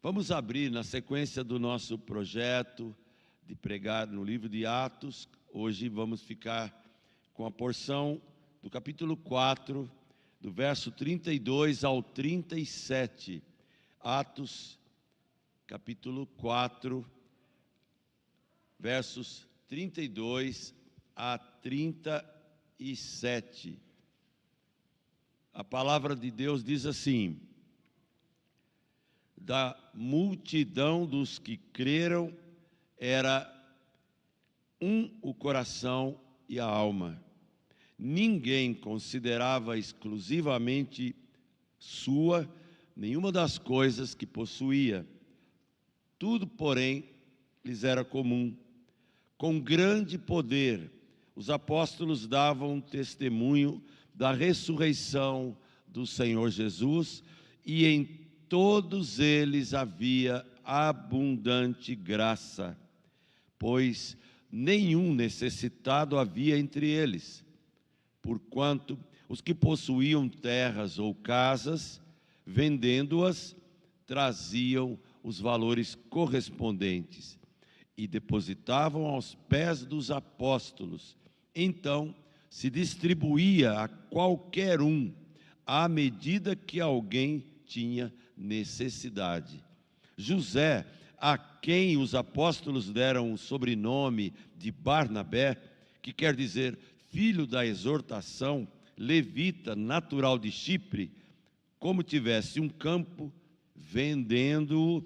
Vamos abrir na sequência do nosso projeto de pregar no livro de Atos. Hoje vamos ficar com a porção do capítulo 4, do verso 32 ao 37. Atos, capítulo 4, versos 32 a 37. A palavra de Deus diz assim: da multidão dos que creram, era um o coração e a alma. Ninguém considerava exclusivamente sua nenhuma das coisas que possuía. Tudo, porém, lhes era comum. Com grande poder, os apóstolos davam testemunho da ressurreição do Senhor Jesus, e em todos eles havia abundante graça, pois nenhum necessitado havia entre eles, porquanto os que possuíam terras ou casas, vendendo-as, traziam os valores correspondentes e depositavam aos pés dos apóstolos. Então se distribuía a qualquer um à medida que alguém tinha necessidade. José, a quem os apóstolos deram o sobrenome de Barnabé, que quer dizer filho da exortação, levita, natural de Chipre, como tivesse um campo, vendendo-o,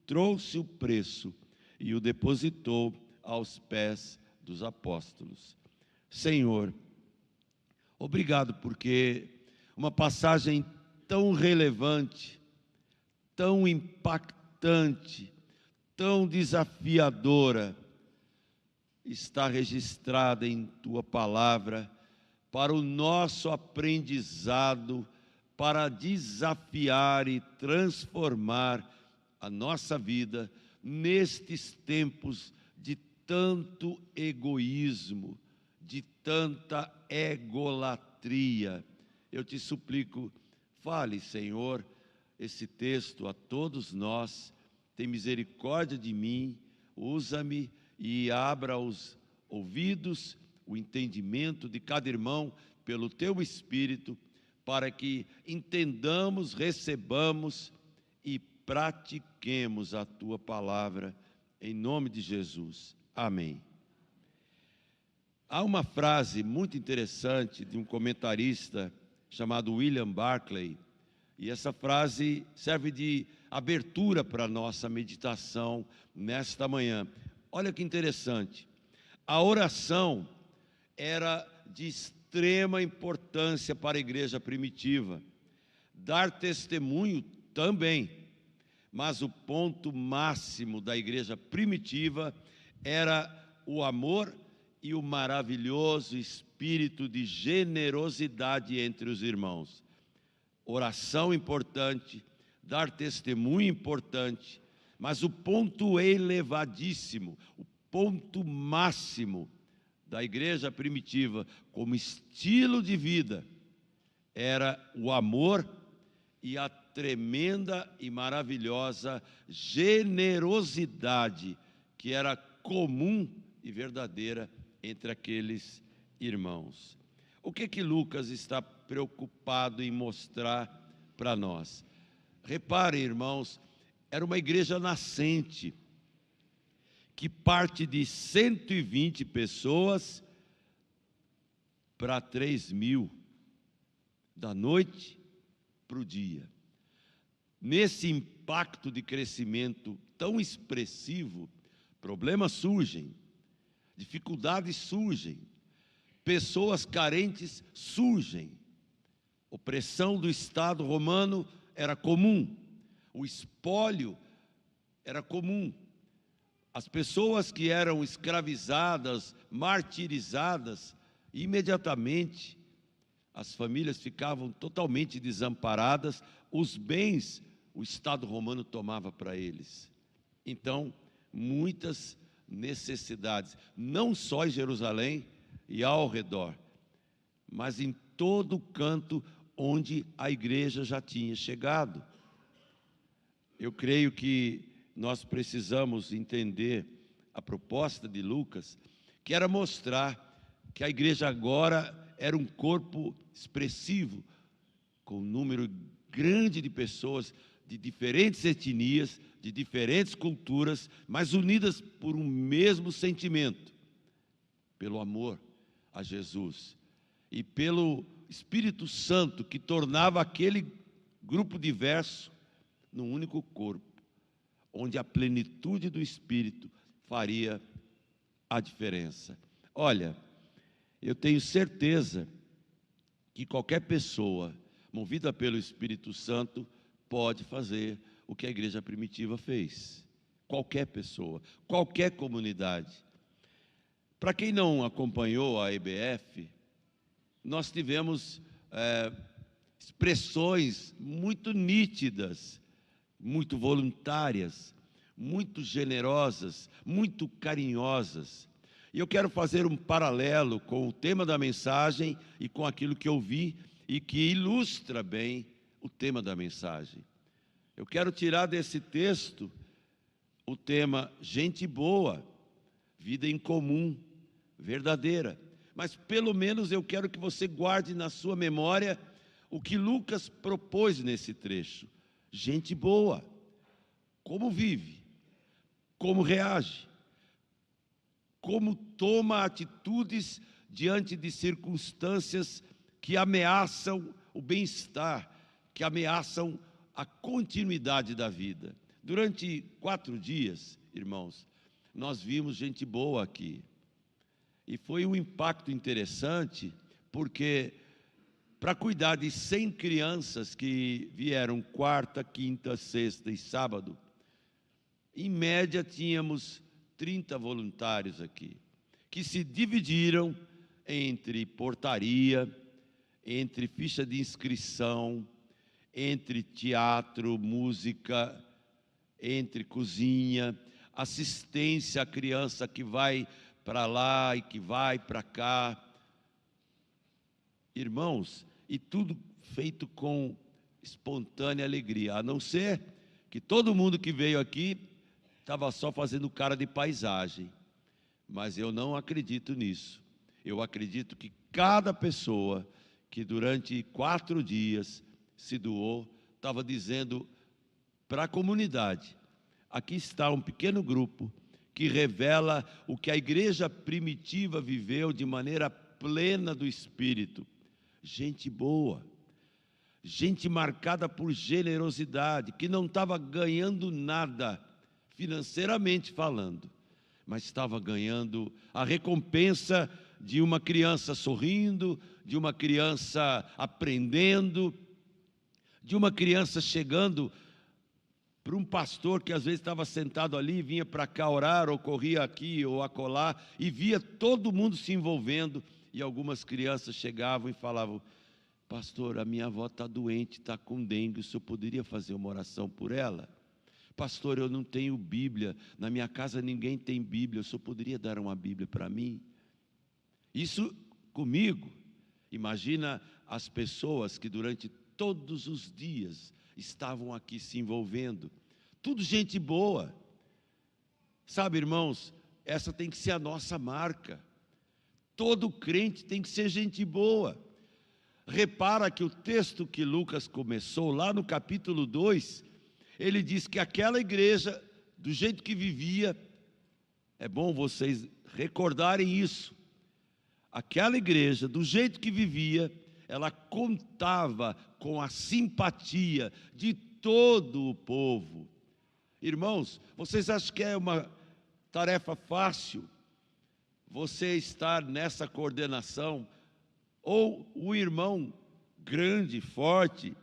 trouxe o preço e o depositou aos pés dos apóstolos. Senhor, obrigado porque uma passagem tão relevante, tão impactante, tão desafiadora, está registrada em Tua palavra para o nosso aprendizado, para desafiar e transformar a nossa vida nestes tempos de tanto egoísmo, de tanta egolatria. Eu te suplico, fale, Senhor, esse texto a todos nós, tem misericórdia de mim, usa-me e abra os ouvidos, o entendimento de cada irmão pelo Teu Espírito, para que entendamos, recebamos e pratiquemos a Tua palavra, em nome de Jesus. Amém. Há uma frase muito interessante de um comentarista chamado William Barclay, e essa frase serve de abertura para a nossa meditação nesta manhã. Olha que interessante. A oração era de extrema importância para a igreja primitiva. Dar testemunho também. Mas o ponto máximo da igreja primitiva era o amor e o maravilhoso espírito de generosidade entre os irmãos. Oração importante, dar testemunho importante, mas o ponto elevadíssimo, o ponto máximo da igreja primitiva como estilo de vida era o amor e a tremenda e maravilhosa generosidade que era comum e verdadeira entre aqueles irmãos. O que Lucas está preocupado em mostrar para nós? Reparem, irmãos, era uma igreja nascente, que parte de 120 pessoas para 3.000, da noite para o dia. Nesse impacto de crescimento tão expressivo, problemas surgem, dificuldades surgem, pessoas carentes surgem. Opressão do Estado romano era comum, o espólio era comum. As pessoas que eram escravizadas, martirizadas, imediatamente as famílias ficavam totalmente desamparadas, os bens o Estado romano tomava para eles. Então, muitas necessidades, não só em Jerusalém e ao redor, mas em todo canto onde a igreja já tinha chegado. eu creio que nós precisamos entender a proposta de Lucas, que era mostrar que a igreja agora era um corpo expressivo, com um número grande de pessoas de diferentes etnias, de diferentes culturas, mas unidas por um mesmo sentimento, pelo amor a Jesus e pelo Espírito Santo, que tornava aquele grupo diverso num único corpo, onde a plenitude do Espírito faria a diferença. Olha, eu tenho certeza que qualquer pessoa movida pelo Espírito Santo pode fazer o que a igreja primitiva fez. Qualquer pessoa, qualquer comunidade. Para quem não acompanhou a EBF, nós tivemos expressões muito nítidas, muito voluntárias, muito generosas, muito carinhosas. E eu quero fazer um paralelo com o tema da mensagem e com aquilo que eu vi e que ilustra bem o tema da mensagem. Eu quero tirar desse texto o tema gente boa, vida em comum, verdadeira. Mas pelo menos eu quero que você guarde na sua memória o que Lucas propôs nesse trecho. Gente boa, como vive, como reage, como toma atitudes diante de circunstâncias que ameaçam o bem-estar, que ameaçam a continuidade da vida. Durante 4 dias, irmãos, nós vimos gente boa aqui. E foi um impacto interessante, porque para cuidar de 100 crianças que vieram quarta, quinta, sexta e sábado, em média tínhamos 30 voluntários aqui, que se dividiram entre portaria, entre ficha de inscrição, entre teatro, música, entre cozinha, assistência à criança que vai para lá e que vai para cá. Irmãos, e tudo feito com espontânea alegria, a não ser que todo mundo que veio aqui estava só fazendo cara de paisagem. Mas eu não acredito nisso. Eu acredito que cada pessoa que durante 4 dias se doou, estava dizendo para a comunidade: aqui está um pequeno grupo que revela o que a igreja primitiva viveu de maneira plena do Espírito. Gente boa, gente marcada por generosidade, que não estava ganhando nada, financeiramente falando, mas estava ganhando a recompensa de uma criança sorrindo, de uma criança aprendendo, de uma criança chegando para um pastor que às vezes estava sentado ali, vinha para cá orar, ou corria aqui ou acolá, e via todo mundo se envolvendo, e algumas crianças chegavam e falavam: pastor, a minha avó está doente, está com dengue, o senhor poderia fazer uma oração por ela? Pastor, eu não tenho Bíblia, na minha casa ninguém tem Bíblia, o senhor poderia dar uma Bíblia para mim? Isso comigo. Imagina as pessoas que durante todos os dias estavam aqui se envolvendo. Tudo gente boa. Sabe, irmãos, essa tem que ser a nossa marca. Todo crente tem que ser gente boa. Repara que o texto que Lucas começou, lá no capítulo 2, ele diz que aquela igreja, do jeito que vivia, é bom vocês recordarem isso. Aquela igreja, do jeito que vivia, ela contava com a simpatia de todo o povo. Irmãos, vocês acham que é uma tarefa fácil você estar nessa coordenação? Ou o irmão grande, forte,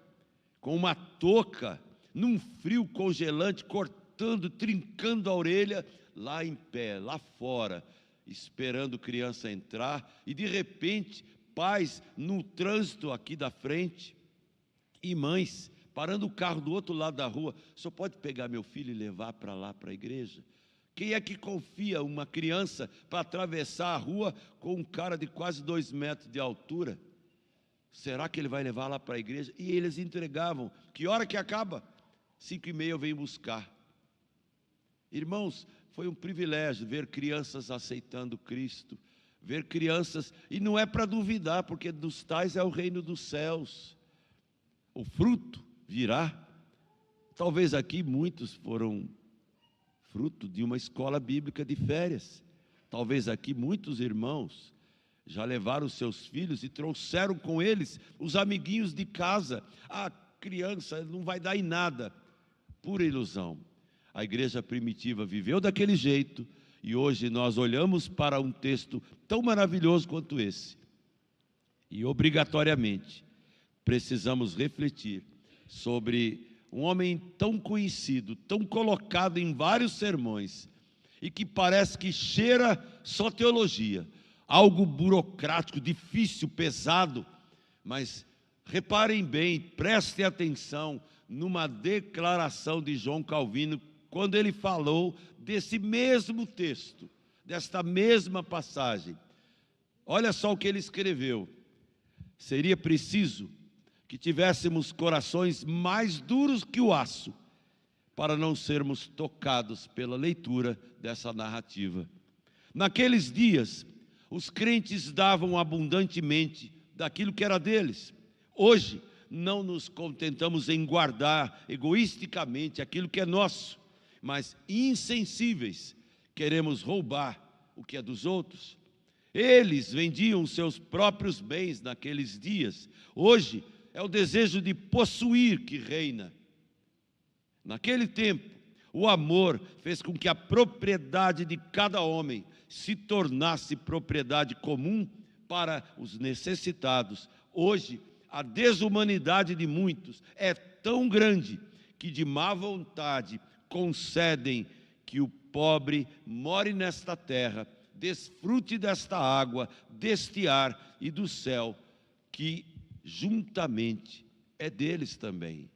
com uma touca, num frio congelante, cortando, trincando a orelha, lá em pé, lá fora, esperando criança entrar, e de repente, pais no trânsito aqui da frente, e mães parando o carro do outro lado da rua: o senhor pode pegar meu filho e levar para lá, para a igreja? Quem é que confia uma criança para atravessar a rua com um cara de quase 2 metros de altura? Será que ele vai levar lá para a igreja? E eles entregavam. Que hora que acaba? 5h30 eu venho buscar. Irmãos, foi um privilégio ver crianças aceitando Cristo, ver crianças, e não é para duvidar, porque dos tais é o reino dos céus. O fruto virá. Talvez aqui muitos foram fruto de uma escola bíblica de férias. Talvez aqui muitos irmãos já levaram os seus filhos e trouxeram com eles os amiguinhos de casa. A criança não vai dar em nada. Pura ilusão. A igreja primitiva viveu daquele jeito e hoje nós olhamos para um texto tão maravilhoso quanto esse. E obrigatoriamente precisamos refletir sobre um homem tão conhecido, tão colocado em vários sermões e que parece que cheira só teologia, algo burocrático, difícil, pesado, mas reparem bem, prestem atenção numa declaração de João Calvino, quando ele falou desse mesmo texto, desta mesma passagem. Olha só o que ele escreveu: seria preciso que tivéssemos corações mais duros que o aço, para não sermos tocados pela leitura dessa narrativa. Naqueles dias, os crentes davam abundantemente daquilo que era deles. Hoje, não nos contentamos em guardar egoisticamente aquilo que é nosso, mas insensíveis, queremos roubar o que é dos outros. Eles vendiam seus próprios bens naqueles dias. Hoje, é o desejo de possuir que reina. Naquele tempo, o amor fez com que a propriedade de cada homem se tornasse propriedade comum para os necessitados. Hoje, a desumanidade de muitos é tão grande que de má vontade concedem que o pobre more nesta terra, desfrute desta água, deste ar e do céu, que juntamente é deles também.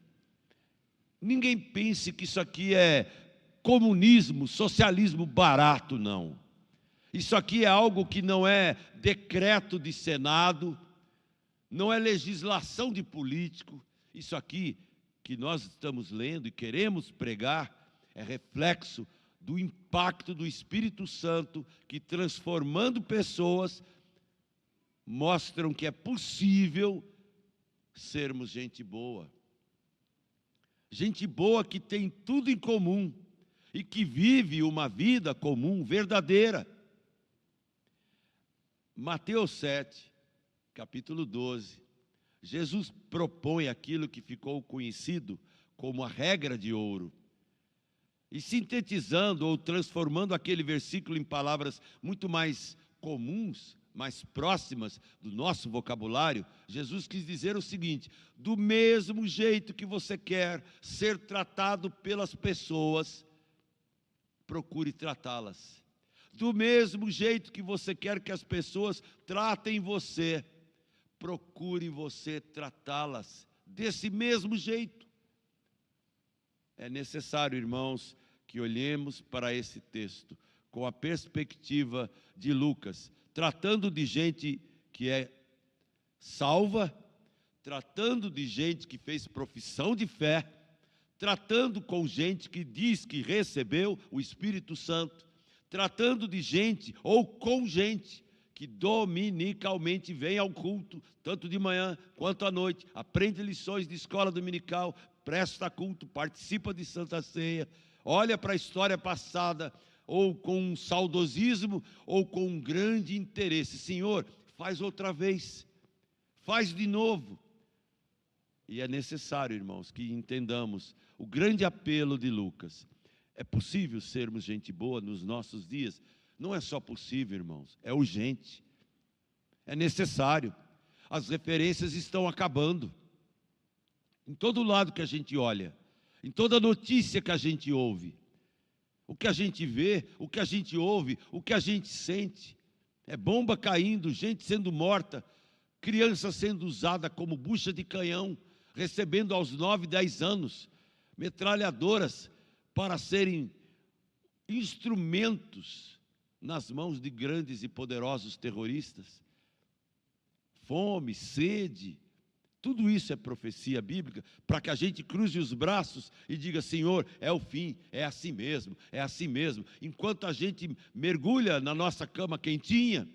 Ninguém pense que isso aqui é comunismo, socialismo barato, não. Isso aqui é algo que não é decreto de Senado, não é legislação de político. Isso aqui que nós estamos lendo e queremos pregar é reflexo do impacto do Espírito Santo, que transformando pessoas, mostram que é possível sermos gente boa. Gente boa que tem tudo em comum e que vive uma vida comum, verdadeira. Mateus 7, capítulo 12, Jesus propõe aquilo que ficou conhecido como a regra de ouro. E sintetizando ou transformando aquele versículo em palavras muito mais comuns, mais próximas do nosso vocabulário, Jesus quis dizer o seguinte: do mesmo jeito que você quer ser tratado pelas pessoas, procure tratá-las. Do mesmo jeito que você quer que as pessoas tratem você, procure você tratá-las desse mesmo jeito. É necessário, irmãos, que olhemos para esse texto com a perspectiva de Lucas, tratando de gente que é salva, tratando de gente que fez profissão de fé, tratando com gente que diz que recebeu o Espírito Santo, tratando de gente ou com gente que dominicalmente vem ao culto, tanto de manhã quanto à noite, aprende lições de escola dominical, presta culto, participa de Santa Ceia, olha para a história passada, ou com um saudosismo, ou com um grande interesse. Senhor, faz outra vez, faz de novo. E é necessário, irmãos, que entendamos o grande apelo de Lucas. É possível sermos gente boa nos nossos dias? Não é só possível, irmãos, é urgente, é necessário. As referências estão acabando. Em todo lado que a gente olha, em toda notícia que a gente ouve, o que a gente vê, o que a gente ouve, o que a gente sente, é bomba caindo, gente sendo morta, criança sendo usada como bucha de canhão, recebendo aos 9, 10 anos, metralhadoras para serem instrumentos nas mãos de grandes e poderosos terroristas. Fome, sede, Tudo isso é profecia bíblica para que a gente cruze os braços e diga: Senhor, é o fim, é assim mesmo, é assim mesmo. Enquanto a gente mergulha na nossa cama quentinha,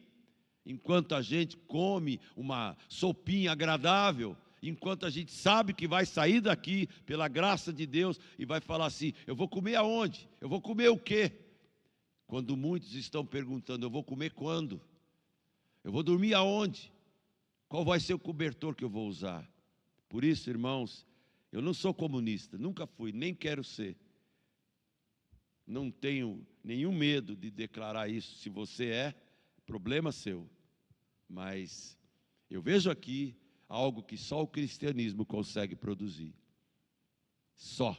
enquanto a gente come uma sopinha agradável, enquanto a gente sabe que vai sair daqui pela graça de Deus e vai falar assim: eu vou comer aonde? Eu vou comer o quê? Quando muitos estão perguntando: eu vou comer quando? Eu vou dormir aonde? Qual vai ser o cobertor que eu vou usar? Por isso, irmãos, eu não sou comunista, nunca fui, nem quero ser. Não tenho nenhum medo de declarar isso. Se você é, problema seu. Mas eu vejo aqui algo que só o cristianismo consegue produzir. Só.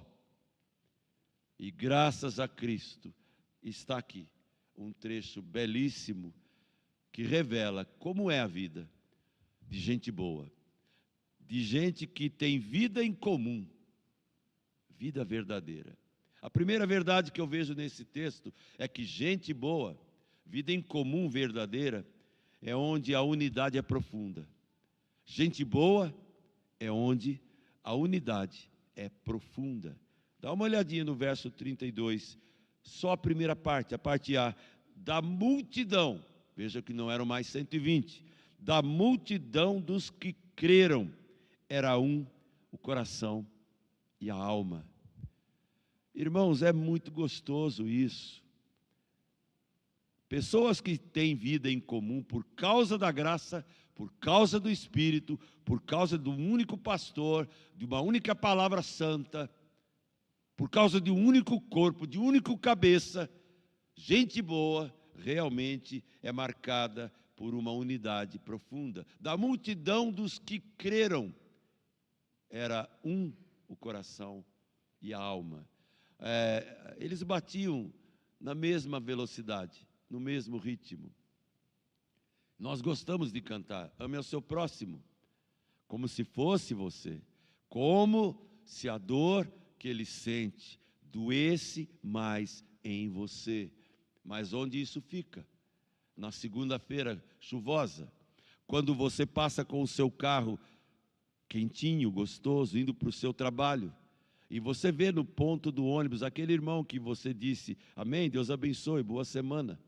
E graças a Cristo está aqui um trecho belíssimo que revela como é a vida de gente boa, de gente que tem vida em comum, vida verdadeira. A primeira verdade que eu vejo nesse texto é que gente boa, vida em comum verdadeira, é onde a unidade é profunda. Gente boa é onde a unidade é profunda. Dá uma olhadinha no verso 32, só a primeira parte, a parte A, da multidão, veja que não eram mais 120, da multidão dos que creram, era um o coração e a alma. Irmãos, é muito gostoso isso. Pessoas que têm vida em comum por causa da graça, por causa do Espírito, por causa de um único pastor, de uma única palavra santa, por causa de um único corpo, de um único cabeça, gente boa realmente é marcada por uma unidade profunda. Da multidão dos que creram, era um o coração e a alma. Eles batiam na mesma velocidade, no mesmo ritmo. Nós gostamos de cantar: ame ao seu próximo, como se fosse você, como se a dor que ele sente doesse mais em você. Mas onde isso fica? Na segunda-feira chuvosa, quando você passa com o seu carro quentinho, gostoso, indo para o seu trabalho, e você vê no ponto do ônibus aquele irmão que você disse: amém, Deus abençoe, boa semana.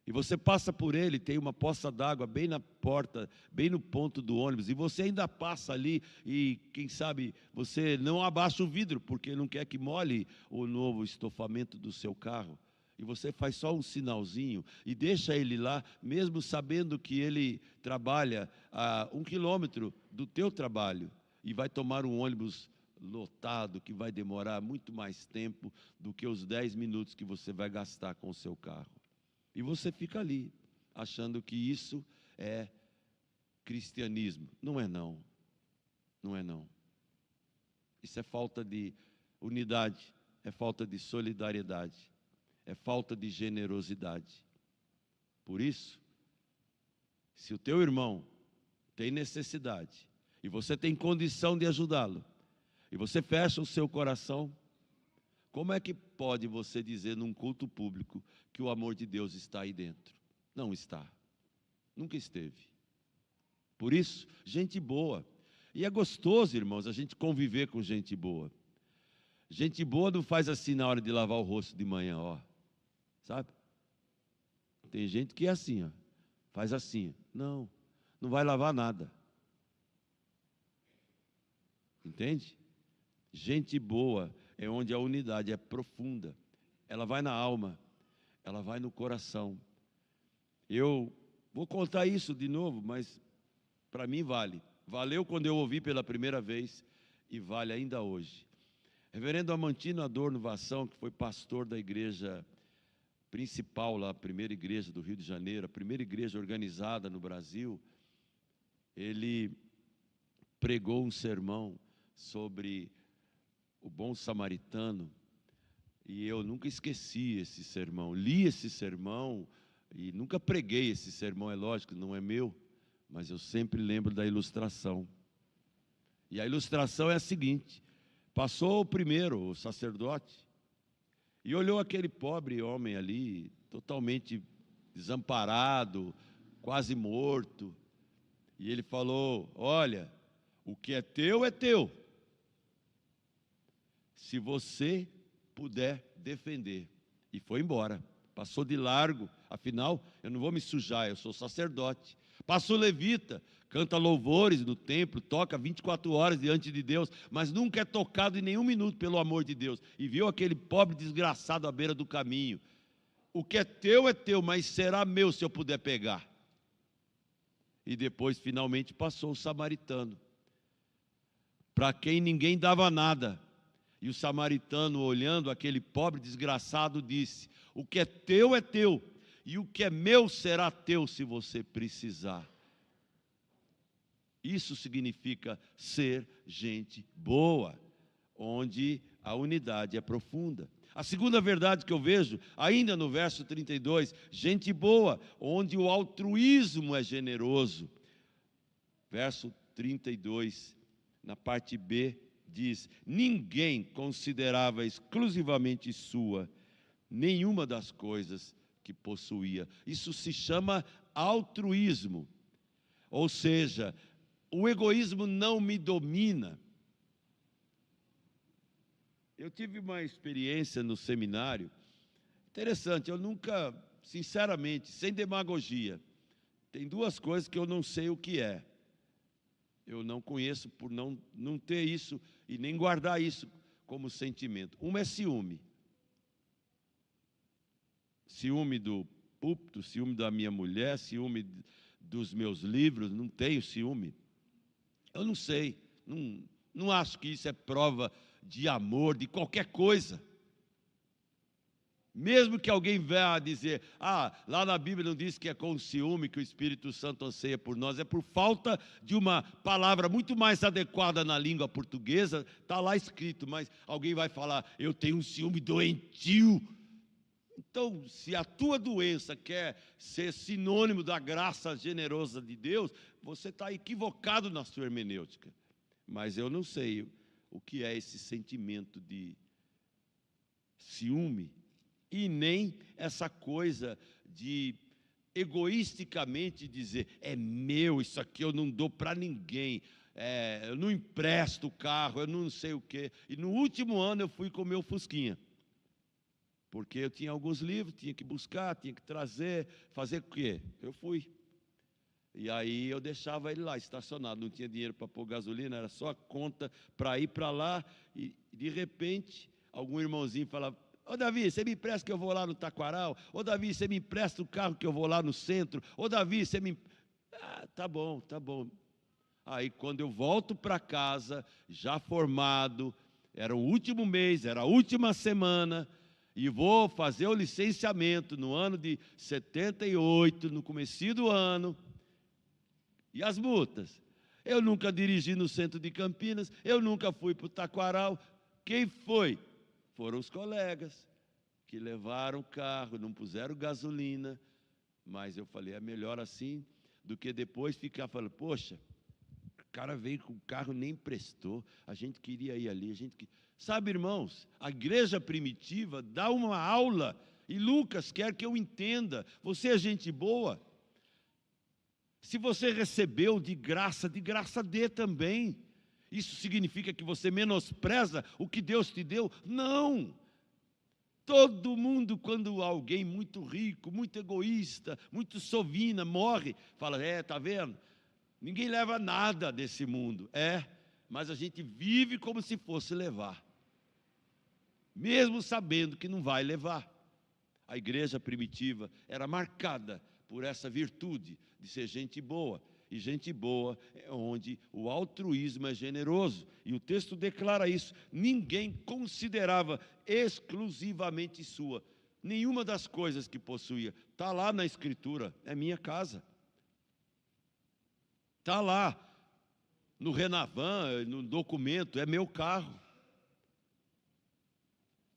E você passa por ele, tem uma poça d'água bem na porta, bem no ponto do ônibus, e você ainda passa ali e, quem sabe, você não abaixa o vidro, porque não quer que molhe o novo estofamento do seu carro. E você faz só um sinalzinho e deixa ele lá, mesmo sabendo que ele trabalha a 1 quilômetro do teu trabalho e vai tomar um ônibus lotado, que vai demorar muito mais tempo do que os 10 minutos que você vai gastar com o seu carro. E você fica ali, achando que isso é cristianismo. Não é não. Não é não. Isso é falta de unidade, é falta de solidariedade, é falta de generosidade. Por isso, se o teu irmão tem necessidade e você tem condição de ajudá-lo, e você fecha o seu coração, como é que pode você dizer num culto público que o amor de Deus está aí dentro? Não está. Nunca esteve. Por isso, gente boa. E é gostoso, irmãos, a gente conviver com gente boa. Gente boa não faz assim na hora de lavar o rosto de manhã, ó. Sabe? Tem gente que é assim, ó. Faz assim. Não, não vai lavar nada. Entende? Gente boa é onde a unidade é profunda. Ela vai na alma, ela vai no coração. Eu vou contar isso de novo, mas para mim vale. Valeu quando eu ouvi pela primeira vez e vale ainda hoje. Reverendo Amantino Adorno Vassão, que foi pastor da igreja principal lá, a primeira igreja do Rio de Janeiro, a primeira igreja organizada no Brasil, ele pregou um sermão sobre o bom samaritano, e eu nunca esqueci esse sermão. Li esse sermão e nunca preguei esse sermão, é lógico, não é meu, mas eu sempre lembro da ilustração. E a ilustração é a seguinte: passou o primeiro, o sacerdote, e olhou aquele pobre homem ali, totalmente desamparado, quase morto, e ele falou: olha, O que é teu é teu. Se você puder defender. E foi embora. Passou de largo. Afinal, eu não vou me sujar, eu sou sacerdote. Passou levita, canta louvores no templo, toca 24 horas diante de Deus, mas nunca é tocado em nenhum minuto pelo amor de Deus. E viu aquele pobre desgraçado à beira do caminho. O que é teu, mas será meu se eu puder pegar. E depois, finalmente, passou o samaritano, para quem ninguém dava nada. E o samaritano, olhando aquele pobre desgraçado, disse: o que é teu, e o que é meu será teu se você precisar. Isso significa ser gente boa, onde a unidade é profunda. A segunda verdade que eu vejo, ainda no verso 32, gente boa, onde o altruísmo é generoso. Verso 32, na parte B, diz: ninguém considerava exclusivamente sua nenhuma das coisas que possuía. Isso se chama altruísmo. Ou seja, o egoísmo não me domina. Eu tive uma experiência no seminário interessante. Eu nunca, sinceramente, sem demagogia, tem duas coisas que eu não sei o que é. Eu não conheço por não ter isso e nem guardar isso como sentimento. Uma é ciúme. Ciúme do púlpito, ciúme da minha mulher, ciúme dos meus livros. Não tenho ciúme. Eu não sei, não acho que isso é prova de amor, de qualquer coisa. Mesmo que alguém venha a dizer: lá na Bíblia não diz que é com ciúme que o Espírito Santo anseia por nós, é por falta de uma palavra muito mais adequada na língua portuguesa, está lá escrito, mas alguém vai falar: eu tenho um ciúme doentio. Então, se a tua doença quer ser sinônimo da graça generosa de Deus, você está equivocado na sua hermenêutica. Mas eu não sei o que é esse sentimento de ciúme, e nem essa coisa de egoisticamente dizer: é meu, isso aqui eu não dou para ninguém, eu não empresto o carro, eu não sei o quê. E no último ano eu fui com o meu Fusquinha, porque eu tinha alguns livros, tinha que buscar, tinha que trazer, fazer o quê? Eu fui. E aí eu deixava ele lá, estacionado, não tinha dinheiro para pôr gasolina, era só a conta para ir para lá, e de repente, algum irmãozinho falava: ô Davi, você me empresta que eu vou lá no Taquaral? Ô Davi, você me empresta o carro que eu vou lá no centro? Ô Davi, você me... tá bom, tá bom. Aí quando eu volto para casa, já formado, era o último mês, era a última semana, e vou fazer o licenciamento no ano de 78, no comecinho do ano. E as multas? Eu nunca dirigi no centro de Campinas, eu nunca fui para o Taquaral. Quem foi? Foram os colegas que levaram o carro, não puseram gasolina. Mas eu falei: é melhor assim do que depois ficar falando: poxa, o cara veio com o carro, nem emprestou, a gente queria ir ali, Sabe, irmãos, a igreja primitiva dá uma aula, e Lucas quer que eu entenda: você é gente boa. Se você recebeu de graça dê também. Isso significa que você menospreza o que Deus te deu? Não! Todo mundo, quando alguém muito rico, muito egoísta, muito sovina, morre, fala: tá vendo? Ninguém leva nada desse mundo. Mas a gente vive como se fosse levar, mesmo sabendo que não vai levar. A igreja primitiva era marcada por essa virtude de ser gente boa. E gente boa é onde o altruísmo é generoso. E o texto declara isso: ninguém considerava exclusivamente sua nenhuma das coisas que possuía. Está lá na Escritura: é minha casa. Está lá no Renavan, no documento: é meu carro.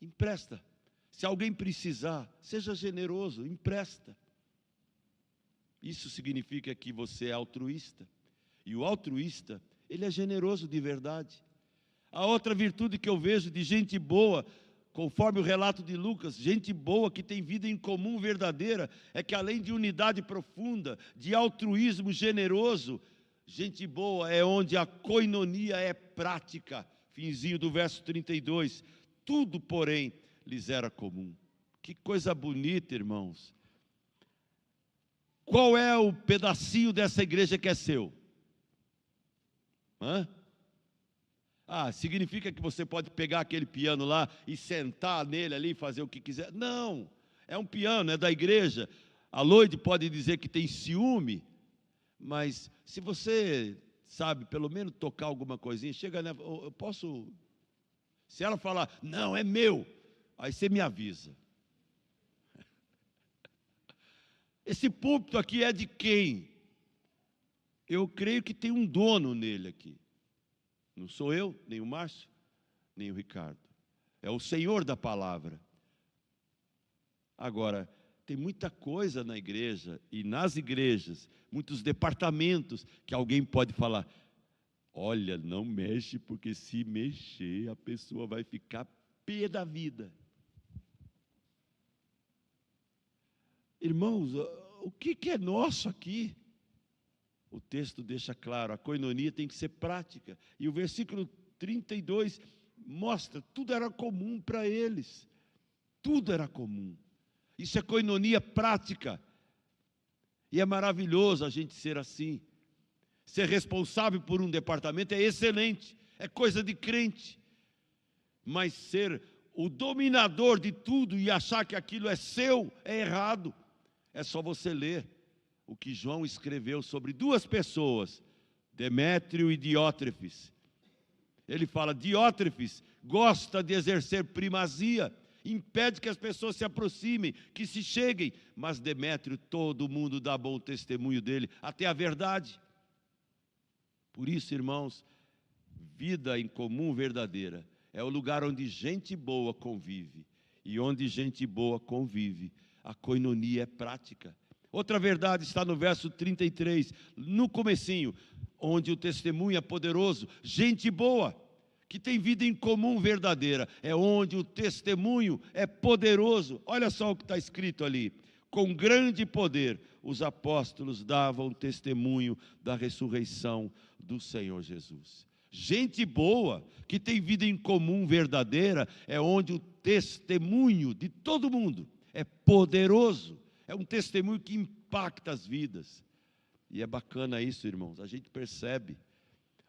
Empresta. Se alguém precisar, seja generoso, empresta. Isso significa que você é altruísta. E o altruísta, ele é generoso de verdade. A outra virtude que eu vejo de gente boa, conforme o relato de Lucas, gente boa que tem vida em comum verdadeira, é que além de unidade profunda, de altruísmo generoso, Gente boa é onde a koinonia é prática. Finzinho do verso 32. Tudo, porém, lhes era comum. Que coisa bonita, irmãos. Qual é o pedacinho dessa igreja que é seu? Significa que você pode pegar aquele piano lá e sentar nele ali e fazer o que quiser? Não, é um piano, é da igreja. A Loide pode dizer que tem ciúme, mas se você sabe, pelo menos tocar alguma coisinha, chega nela, eu posso... Se ela falar, não, é meu, aí você me avisa. Esse púlpito aqui é de quem? Eu creio que tem um dono nele aqui. Não sou eu, nem o Márcio, nem o Ricardo. É o Senhor da palavra. Agora, tem muita coisa na igreja e nas igrejas, muitos departamentos que alguém pode falar, olha, não mexe, porque se mexer a pessoa vai ficar pé da vida. Irmãos, o que é nosso aqui? O texto deixa claro, a koinonia tem que ser prática. E o versículo 32 mostra, tudo era comum para eles. Tudo era comum. Isso é koinonia prática. E é maravilhoso a gente ser assim. Ser responsável por um departamento é excelente, é coisa de crente. Mas ser o dominador de tudo e achar que aquilo é seu, é errado. É só você ler o que João escreveu sobre duas pessoas, Demétrio e Diótrefes. Ele fala, Diótrefes gosta de exercer primazia, impede que as pessoas se aproximem, que se cheguem, mas Demétrio, todo mundo dá bom testemunho dele, até a verdade. Por isso, irmãos, vida em comum verdadeira é o lugar onde gente boa convive, e onde gente boa convive, a koinonia é prática. Outra verdade está no verso 33, no comecinho, onde o testemunho é poderoso, gente boa, que tem vida em comum verdadeira, é onde o testemunho é poderoso. Olha só o que está escrito ali, com grande poder os apóstolos davam testemunho da ressurreição do Senhor Jesus. Gente boa, que tem vida em comum verdadeira, é onde o testemunho de todo mundo é poderoso. É um testemunho que impacta as vidas. E é bacana isso, irmãos. A gente percebe.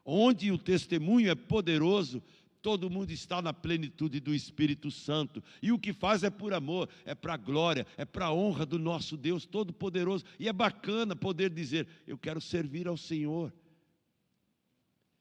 Onde o testemunho é poderoso, todo mundo está na plenitude do Espírito Santo. E o que faz é por amor, é para a glória, é para a honra do nosso Deus Todo-Poderoso. E é bacana poder dizer, eu quero servir ao Senhor.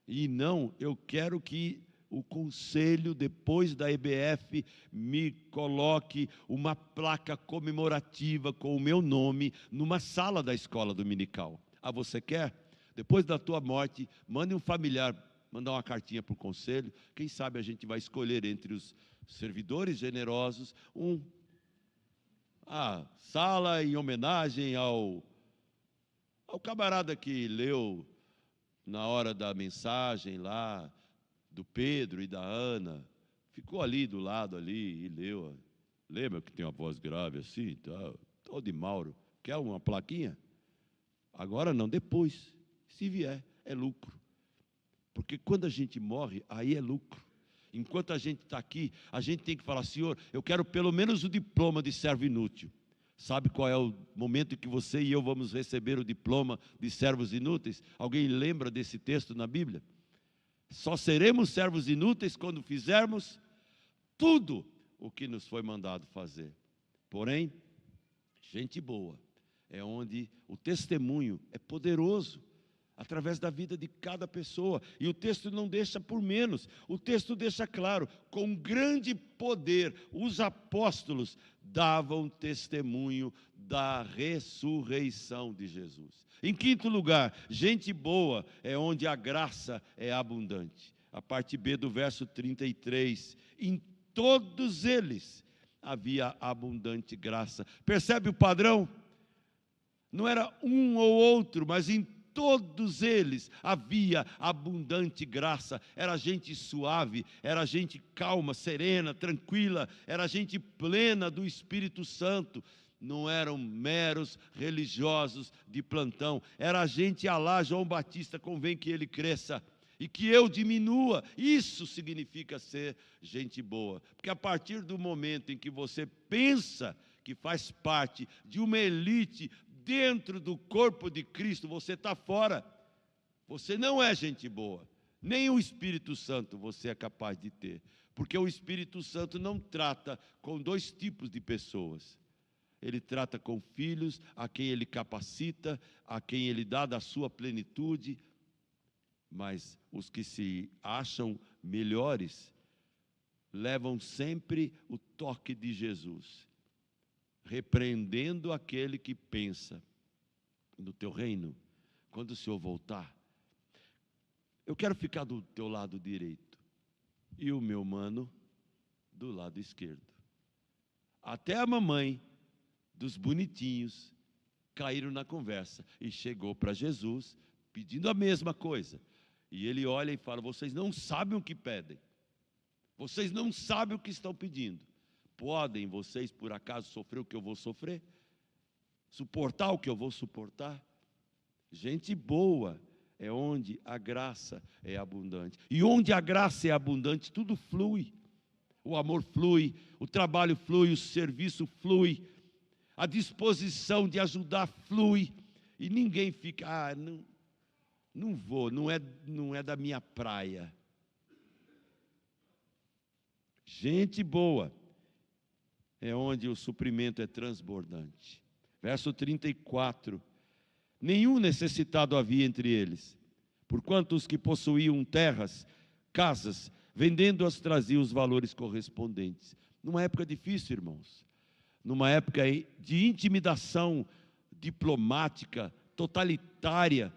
E não, eu quero que o conselho, depois da EBF, me coloque uma placa comemorativa com o meu nome numa sala da escola dominical. Você quer? Depois da tua morte, mande um familiar, mandar uma cartinha para o conselho. Quem sabe a gente vai escolher entre os servidores generosos sala em homenagem ao camarada que leu na hora da mensagem lá, do Pedro e da Ana, ficou ali do lado ali e leu. Lembra que tem uma voz grave assim, tal de Mauro, quer uma plaquinha? Agora não, depois, se vier, é lucro. Porque quando a gente morre, aí é lucro. Enquanto a gente está aqui, a gente tem que falar, Senhor, eu quero pelo menos o diploma de servo inútil. Sabe qual é o momento em que você e eu vamos receber o diploma de servos inúteis? Alguém lembra desse texto na Bíblia? Só seremos servos inúteis quando fizermos tudo o que nos foi mandado fazer. Porém, gente boa é onde o testemunho é poderoso, através da vida de cada pessoa. E o texto não deixa por menos, o texto deixa claro, com grande poder, os apóstolos davam testemunho da ressurreição de Jesus. Em quinto lugar, gente boa é onde a graça é abundante. A parte B do verso 33, em todos eles havia abundante graça. Percebe o padrão? Não era um ou outro, mas em todos eles havia abundante graça. Era gente suave, era gente calma, serena, tranquila, era gente plena do Espírito Santo. não eram meros religiosos de plantão. Era gente alá, João Batista, convém que ele cresça e que eu diminua. Isso significa ser gente boa. Porque a partir do momento em que você pensa que faz parte de uma elite dentro do corpo de Cristo, você está fora. Você não é gente boa. Nem o Espírito Santo você é capaz de ter. Porque o Espírito Santo não trata com dois tipos de pessoas. Ele trata com filhos, a quem ele capacita, a quem ele dá da sua plenitude. Mas os que se acham melhores, levam sempre o toque de Jesus, repreendendo aquele que pensa no teu reino. Quando o Senhor voltar, eu quero ficar do teu lado direito e o meu mano do lado esquerdo. Até a mamãe dos bonitinhos caíram na conversa e chegou para Jesus pedindo a mesma coisa. E ele olha e fala: vocês não sabem o que pedem. Vocês não sabem o que estão pedindo. Podem vocês, por acaso, sofrer o que eu vou sofrer? Suportar o que eu vou suportar? Gente boa é onde a graça é abundante. E onde a graça é abundante, tudo flui. O amor flui, o trabalho flui, o serviço flui, a disposição de ajudar flui. E ninguém fica: não vou, não é da minha praia. Gente boa é onde o suprimento é transbordante. Verso 34. Nenhum necessitado havia entre eles, porquanto os que possuíam terras, casas, vendendo-as traziam os valores correspondentes. Numa época difícil, irmãos, numa época de intimidação diplomática, totalitária,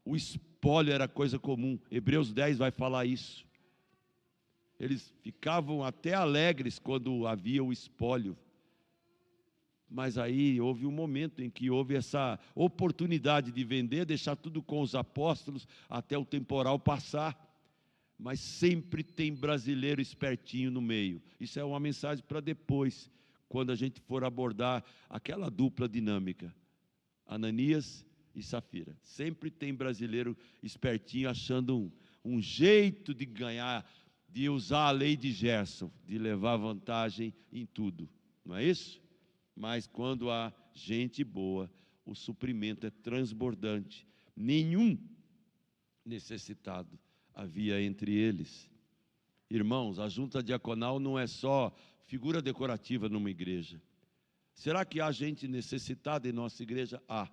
o espólio era coisa comum. Hebreus 10 vai falar isso. Eles ficavam até alegres quando havia o espólio. Mas aí houve um momento em que houve essa oportunidade de vender, deixar tudo com os apóstolos até o temporal passar. Mas sempre tem brasileiro espertinho no meio. Isso é uma mensagem para depois, quando a gente for abordar aquela dupla dinâmica, Ananias e Safira. Sempre tem brasileiro espertinho achando um jeito de ganhar, de usar a lei de Gerson, de levar vantagem em tudo. Não é isso? Mas quando há gente boa, o suprimento é transbordante. Nenhum necessitado havia entre eles. Irmãos, a junta diaconal não é só figura decorativa numa igreja. Será que há gente necessitada em nossa igreja? Há.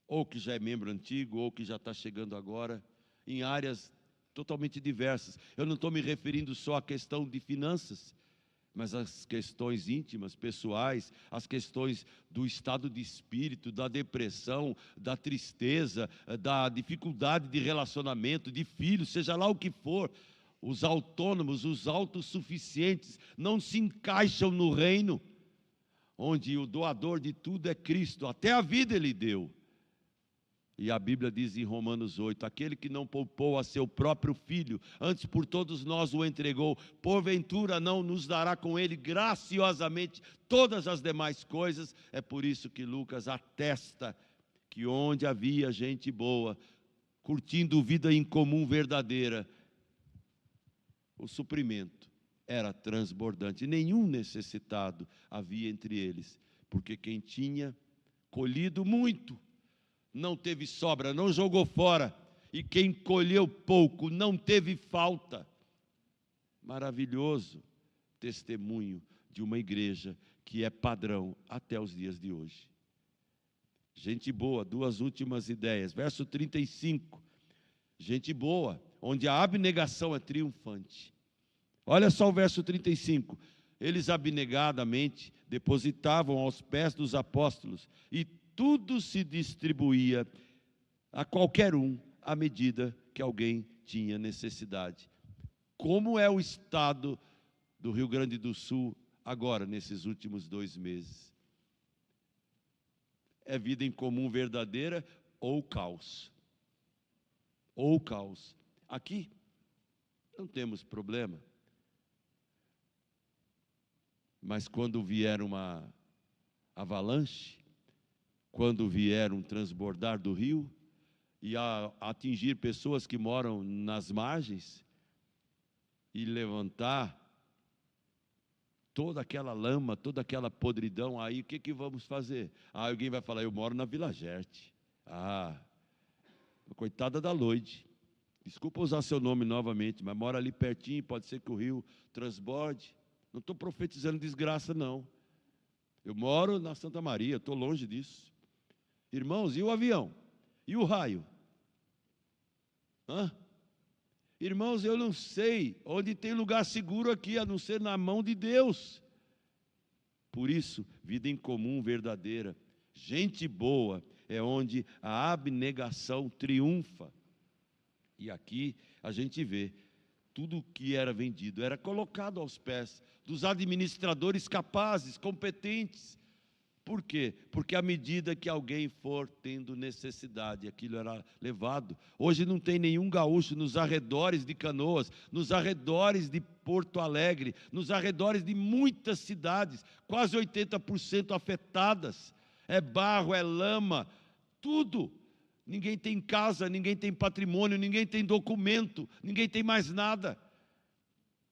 Ou que já é membro antigo, ou que já está chegando agora, em áreas totalmente diversas. Eu não estou me referindo só à questão de finanças, mas as questões íntimas, pessoais, as questões do estado de espírito, da depressão, da tristeza, da dificuldade de relacionamento, de filhos, seja lá o que for. Os autônomos, os autossuficientes não se encaixam no reino, onde o doador de tudo é Cristo, até a vida Ele deu. E a Bíblia diz em Romanos 8, aquele que não poupou a seu próprio filho, antes por todos nós o entregou, porventura não nos dará com ele graciosamente todas as demais coisas. É por isso que Lucas atesta que onde havia gente boa, curtindo vida em comum verdadeira, o suprimento era transbordante. Nenhum necessitado havia entre eles, porque quem tinha colhido muito, não teve sobra, não jogou fora. E quem colheu pouco, não teve falta. Maravilhoso testemunho de uma igreja que é padrão até os dias de hoje. Gente boa, duas últimas ideias. Verso 35. Gente boa, onde a abnegação é triunfante. Olha só o verso 35. Eles abnegadamente depositavam aos pés dos apóstolos e tudo se distribuía a qualquer um à medida que alguém tinha necessidade. Como é o estado do Rio Grande do Sul agora, nesses últimos 2 meses? É vida em comum verdadeira ou caos? Ou caos. Aqui não temos problema. Mas quando vier uma avalanche, quando vier um transbordar do rio, e atingir pessoas que moram nas margens, e levantar toda aquela lama, toda aquela podridão, aí o que vamos fazer? Alguém vai falar, eu moro na Vila Gerte. Coitada da Loide. Desculpa usar seu nome novamente, mas mora ali pertinho, pode ser que o rio transborde. Não estou profetizando desgraça, não. Eu moro na Santa Maria, estou longe disso. Irmãos, e o avião? E o raio? Irmãos, eu não sei onde tem lugar seguro aqui, a não ser na mão de Deus. Por isso, vida em comum verdadeira, gente boa, é onde a abnegação triunfa. E aqui a gente vê, tudo que era vendido era colocado aos pés dos administradores capazes, competentes. Por quê? Porque à medida que alguém for tendo necessidade, aquilo era levado. Hoje não tem nenhum gaúcho nos arredores de Canoas, nos arredores de Porto Alegre, nos arredores de muitas cidades, quase 80% afetadas. É barro, é lama, tudo. Ninguém tem casa, ninguém tem patrimônio, ninguém tem documento, ninguém tem mais nada.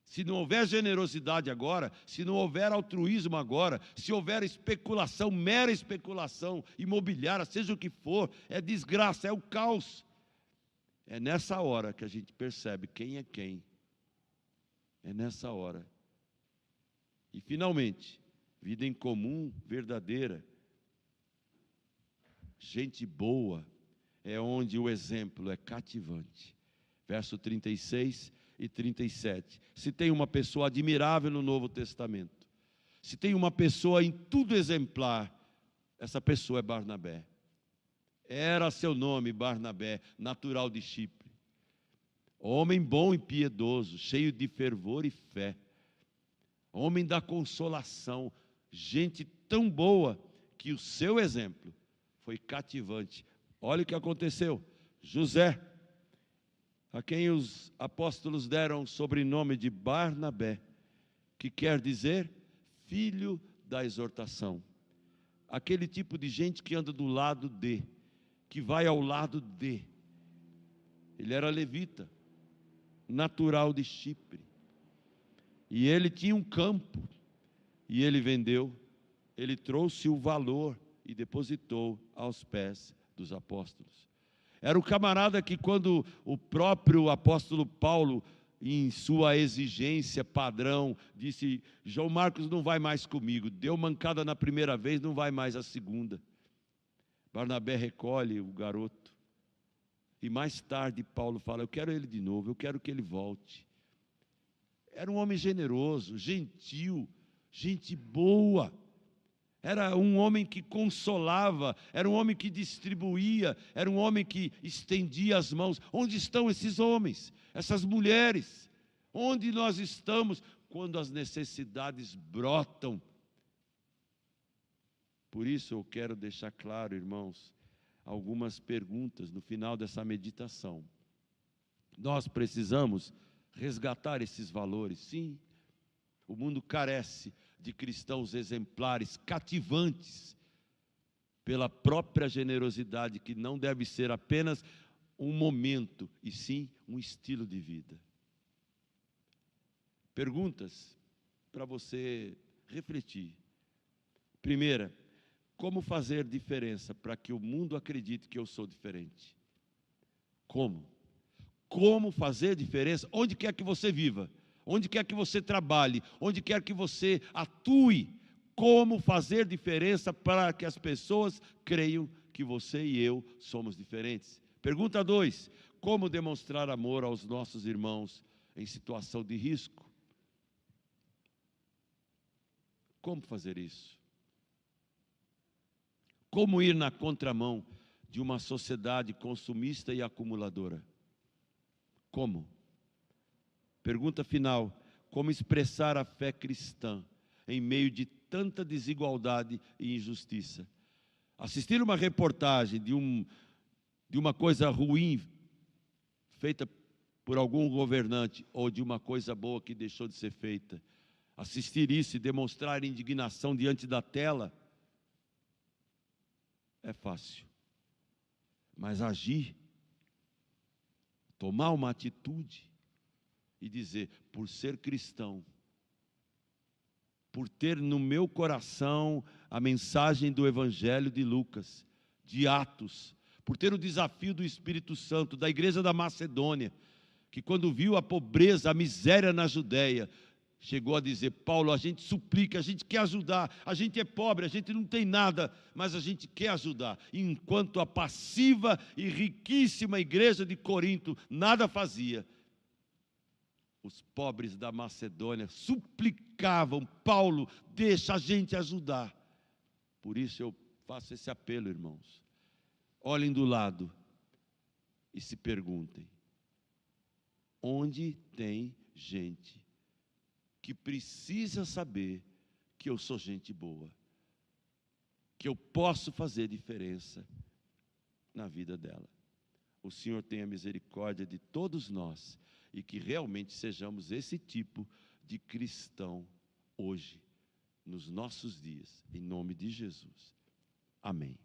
Se não houver generosidade agora, se não houver altruísmo agora, se houver especulação, mera especulação imobiliária, seja o que for, é desgraça, é o caos. É nessa hora que a gente percebe quem é quem. É nessa hora. E finalmente, vida em comum, verdadeira. Gente boa é onde o exemplo é cativante. Verso 36 e 37. Se tem uma pessoa admirável no Novo Testamento, se tem uma pessoa em tudo exemplar, essa pessoa é Barnabé. Era seu nome Barnabé, natural de Chipre. Homem bom e piedoso, cheio de fervor e fé. Homem da consolação, gente tão boa que o seu exemplo foi cativante. Olha o que aconteceu. José, a quem os apóstolos deram o sobrenome de Barnabé, que quer dizer filho da exortação. Aquele tipo de gente que anda do lado de, que vai ao lado de. Ele era levita, natural de Chipre. E ele tinha um campo, e ele vendeu, ele trouxe o valor e depositou aos pés dos apóstolos. Era o camarada que, quando o próprio apóstolo Paulo, em sua exigência padrão, disse, João Marcos não vai mais comigo, deu mancada na primeira vez, não vai mais a segunda. Barnabé recolhe o garoto, e mais tarde Paulo fala, eu quero ele de novo, eu quero que ele volte. Era um homem generoso, gentil, gente boa. Era um homem que consolava, era um homem que distribuía, era um homem que estendia as mãos. Onde estão esses homens, essas mulheres? Onde nós estamos quando as necessidades brotam? Por isso eu quero deixar claro, irmãos, algumas perguntas no final dessa meditação. Nós precisamos resgatar esses valores, sim. O mundo carece de cristãos exemplares, cativantes, pela própria generosidade, que não deve ser apenas um momento, e sim um estilo de vida. Perguntas para você refletir. Primeira, como fazer diferença para que o mundo acredite que eu sou diferente? Como? Como fazer diferença onde quer que você viva? Onde quer que você trabalhe, onde quer que você atue, como fazer diferença para que as pessoas creiam que você e eu somos diferentes? Pergunta 2, como demonstrar amor aos nossos irmãos em situação de risco? Como fazer isso? Como ir na contramão de uma sociedade consumista e acumuladora? Como? Pergunta final, como expressar a fé cristã em meio de tanta desigualdade e injustiça? Assistir uma reportagem de uma coisa ruim feita por algum governante ou de uma coisa boa que deixou de ser feita, Assistir isso e demonstrar indignação diante da tela é fácil. Mas agir, tomar uma atitude e dizer, por ser cristão, por ter no meu coração a mensagem do Evangelho de Lucas, de Atos, por ter o desafio do Espírito Santo, da igreja da Macedônia, que quando viu a pobreza, a miséria na Judéia, chegou a dizer, Paulo, a gente suplica, a gente quer ajudar, a gente é pobre, a gente não tem nada, mas a gente quer ajudar. Enquanto a passiva e riquíssima igreja de Corinto nada fazia, os pobres da Macedônia suplicavam, Paulo, deixa a gente ajudar. Por isso eu faço esse apelo, irmãos. Olhem do lado e se perguntem, onde tem gente que precisa saber que eu sou gente boa, que eu posso fazer diferença na vida dela. O Senhor tenha misericórdia de todos nós e que realmente sejamos esse tipo de cristão hoje, nos nossos dias, em nome de Jesus. Amém.